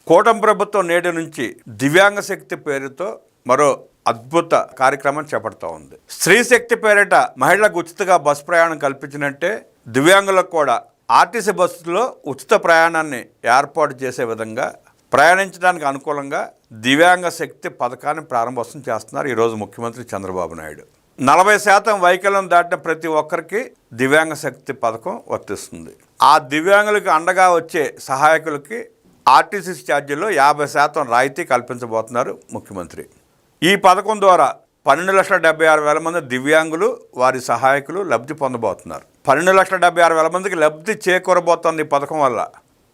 కూటమి ప్రభుత్వం నేటి నుంచి దివ్యాంగ శక్తి పేరుతో మరో అద్భుత కార్యక్రమం చేపడుతూ ఉంది. స్త్రీ శక్తి పేరిట మహిళలకు ఉచితంగా బస్సు ప్రయాణం కల్పించినట్టే దివ్యాంగులకు కూడా ఆర్టీసీ బస్సులో ఉచిత ప్రయాణాన్ని ఏర్పాటు చేసే విధంగా ప్రయాణించడానికి అనుకూలంగా దివ్యాంగ శక్తి పథకాన్ని ప్రారంభోత్సవం చేస్తున్నారు ఈరోజు ముఖ్యమంత్రి చంద్రబాబు నాయుడు. 40% వైకల్యం దాటిన ప్రతి ఒక్కరికి దివ్యాంగ శక్తి పథకం వర్తిస్తుంది. ఆ దివ్యాంగులకు అండగా వచ్చే సహాయకులకి ఆర్టీసీ ఛార్జీల్లో 50% రాయితీ కల్పించబోతున్నారు ముఖ్యమంత్రి. ఈ పథకం ద్వారా 12,76,000 మంది దివ్యాంగులు వారి సహాయకులు లబ్ధి పొందబోతున్నారు. 12,76,000 మందికి లబ్ధి చేకూరబోతోంది ఈ పథకం వల్ల.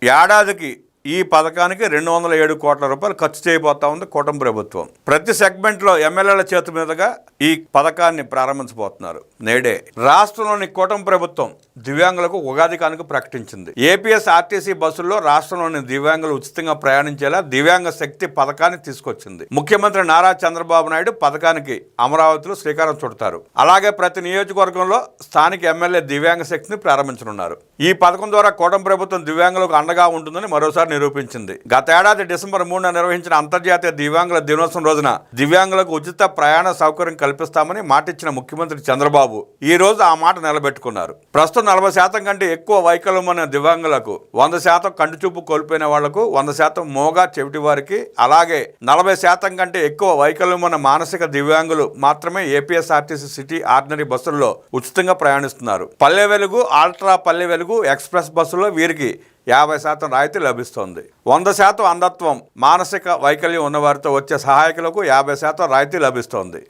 ఏడాదికి ఈ పథకానికి 207 కోట్ల రూపాయలు ఖర్చు చేయబోతా ఉంది కూటమి ప్రభుత్వం. ప్రతి సెగ్మెంట్లో ఎమ్మెల్యేల చేతి మీదుగా ఈ పథకాన్ని ప్రారంభించబోతున్నారు. నేడే రాష్ట్రంలోని కూటమి ప్రభుత్వం దివ్యాంగులకు ఉగాది కానుక ప్రకటించింది. ఏపీఎస్ ఆర్టీసీ బస్సుల్లో రాష్ట్రంలోని దివ్యాంగులు ఉచితంగా ప్రయాణించేలా దివ్యాంగ శక్తి పథకాన్ని తీసుకొచ్చింది. ముఖ్యమంత్రి నారా చంద్రబాబు నాయుడు పథకానికి అమరావతిలో శ్రీకారం చుడతారు. అలాగే ప్రతి నియోజకవర్గంలో స్థానిక ఎమ్మెల్యే దివ్యాంగ శక్తిని ప్రారంభించనున్నారు. ఈ పథకం ద్వారా కూటమి ప్రభుత్వం దివ్యాంగులకు అండగా ఉంటుందని మరోసారి నిరూపించింది. గత ఏడాది డిసెంబర్ 3న నిర్వహించిన అంతర్జాతీయ దివ్యాంగుల దినోత్సవం రోజున దివ్యాంగులకు ఉచిత ప్రయాణ సౌకర్యం కల్పిస్తామని మాటిచ్చిన ముఖ్యమంత్రి చంద్రబాబు ఈ రోజు ఆ మాట నిలబెట్టుకున్నారు. ప్రస్తుతం 40% కంటే ఎక్కువ వైకల్యం ఉన్న దివ్యాంగులకు, 100% కంటి చూపు కోల్పోయిన వాళ్లకు, 100% మోగా చెవిటి వారికి, అలాగే 40% కంటే ఎక్కువ వైకల్యం ఉన్న మానసిక దివ్యాంగులు మాత్రమే ఏపీఎస్ఆర్టీసీ సిటీ ఆర్డినరీ బస్సుల్లో ఉచితంగా ప్రయాణిస్తున్నారు. పల్లె వెలుగు, అల్ట్రా పల్లె వెలుగు ఎక్స్ప్రెస్ బస్సుల్లో వీరికి 50% రాయితీ లభిస్తోంది. 100% అంధత్వం, మానసిక వైకల్యం ఉన్నవారితో వచ్చే సహాయకులకు 50% రాయితీ లభిస్తోంది.